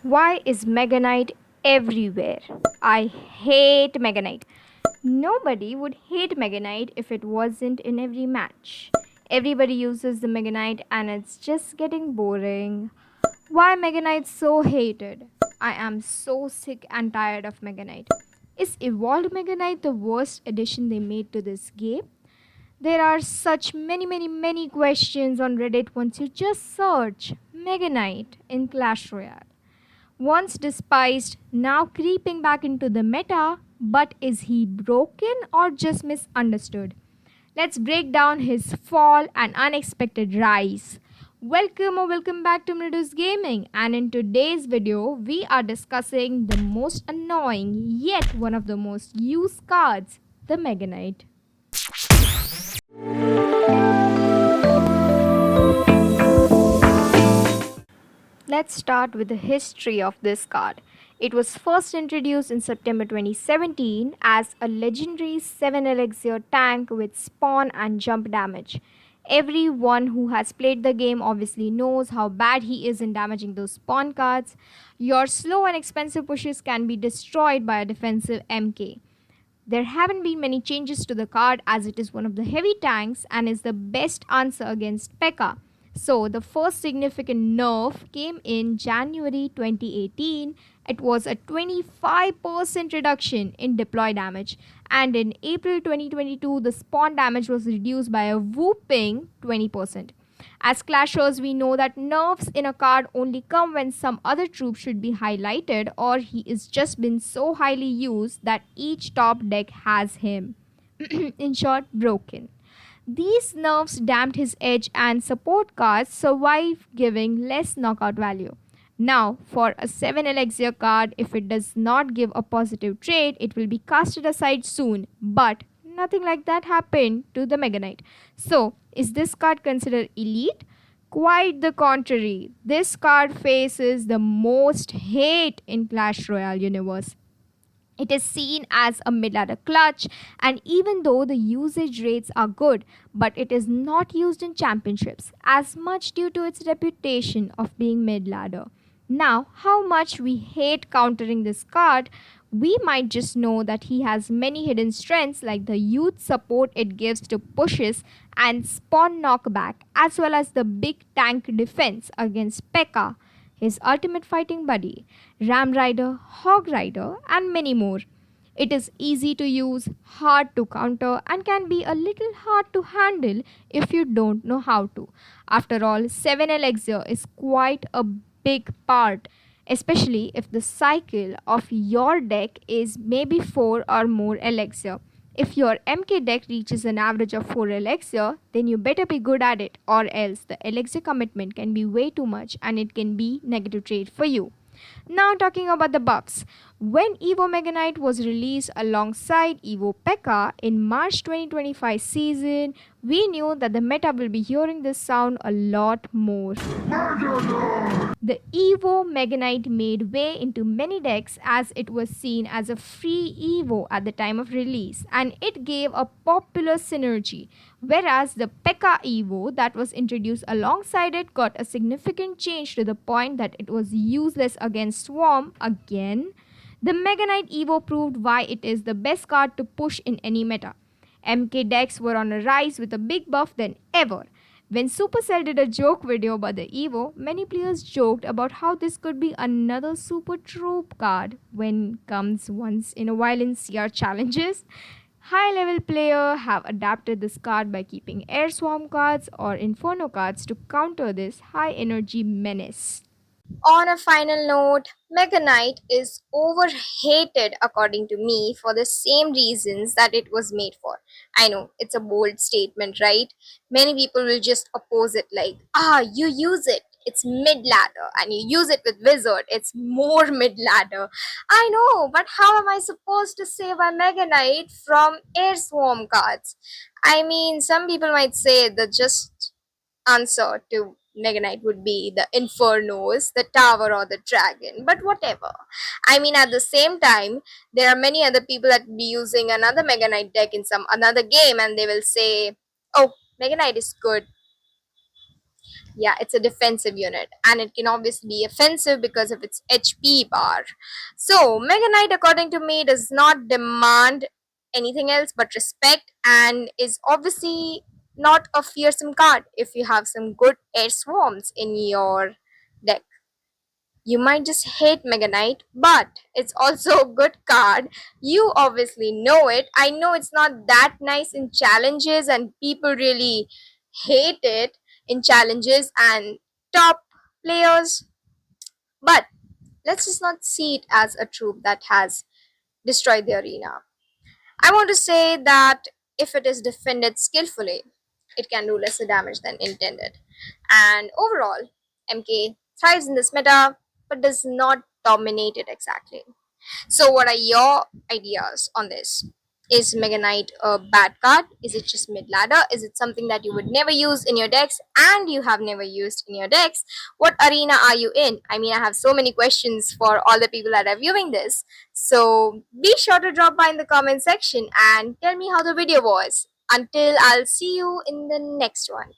Why is Mega Knight everywhere? I hate Mega Knight. Nobody would hate Mega Knight if it wasn't in every match. Everybody uses the Mega Knight and it's just getting boring. Why Mega Knight so hated? I am so sick and tired of Mega Knight. Is Evolved Mega Knight the worst addition they made to this game? There are such many questions on Reddit once you just search Mega Knight in Clash Royale. Once despised, now creeping back into the meta, but is he broken or just misunderstood? Let's break down his fall and unexpected rise. Welcome back to Mridus Gaming, and in today's video we are discussing the most annoying yet one of the most used cards, the Mega Knight. Let's start with the history of this card. It was first introduced in September 2017 as a legendary 7 elixir tank with spawn and jump damage. Everyone who has played the game obviously knows how bad he is in damaging those spawn cards. Your slow and expensive pushes can be destroyed by a defensive MK. There haven't been many changes to the card as it is one of the heavy tanks and is the best answer against P.E.K.K.A. So, the first significant nerf came in January 2018. It was a 25% reduction in deploy damage, and in April 2022, the spawn damage was reduced by a whooping 20%. As clashers, we know that nerfs in a card only come when some other troop should be highlighted or he is just been so highly used that each top deck has him. In short, broken. These nerfs damped his edge and support cards survive, giving less knockout value. Now, for a 7 elixir card, if it does not give a positive trade, it will be casted aside soon. But nothing like that happened to the Mega Knight. So, is this card considered elite? Quite the contrary. This card faces the most hate in Clash Royale universe. It is seen as a mid-ladder clutch, and even though the usage rates are good, but it is not used in championships as much due to its reputation of being mid-ladder. Now, how much we hate countering this card, we might just know that he has many hidden strengths like the youth support it gives to pushes and spawn knockback, as well as the big tank defense against P.E.K.K.A, his ultimate fighting buddy, Ram Rider, Hog Rider, and many more. It is easy to use, hard to counter, and can be a little hard to handle if you don't know how to. After all, 7 elixir is quite a big part, especially if the cycle of your deck is maybe 4 or more elixir. If your MK deck reaches an average of 4 elixir, then you better be good at it, or else the elixir commitment can be way too much and it can be negative trade for you. Now talking about the buffs. When Evo Mega Knight was released alongside Evo P.E.K.K.A in March 2025 season, we knew that the meta will be hearing this sound a lot more. The Evo Mega Knight made way into many decks as it was seen as a free Evo at the time of release, and it gave a popular synergy, whereas the P.E.K.K.A Evo that was introduced alongside it got a significant change to the point that it was useless against Swarm again. The Mega Knight Evo proved why it is the best card to push in any meta. MK decks were on a rise with a big buff than ever. When Supercell did a joke video about the Evo, many players joked about how this could be another super troop card when comes once in a while in CR challenges. High level players have adapted this card by keeping air swarm cards or inferno cards to counter this high energy menace. On a final note, Mega Knight is overhated according to me for the same reasons that it was made for. I know it's a bold statement, right? Many people will just oppose it like, you use it. It's mid ladder, and you use it with Wizard. It's more mid ladder. I know, but how am I supposed to save a Mega Knight from Air Swarm cards? I mean, some people might say the just answer to Mega Knight would be the Infernos, the Tower, or the Dragon. But whatever. I mean, at the same time, there are many other people that will be using another Mega Knight deck in some another game, and they will say, "Oh, Mega Knight is good." Yeah, it's a defensive unit, and it can obviously be offensive because of its HP bar. So, Mega Knight, according to me, does not demand anything else but respect, and is obviously not a fearsome card if you have some good air swarms in your deck. You might just hate Mega Knight, but it's also a good card. You obviously know it. I know it's not that nice in challenges, and people really hate it in challenges and top players. But let's just not see it as a troop that has destroyed the arena. I want to say that if it is defended skillfully, it can do lesser damage than intended. And overall, MK thrives in this meta but does not dominate it exactly. So, what are your ideas on this? Is Mega Knight a bad card? Is it just mid ladder? Is it something that you would never use in your decks and you have never used in your decks? What arena are you in? I mean, I have so many questions for all the people that are viewing this. So, be sure to drop by in the comment section and tell me how the video was. Until I'll see you in the next one.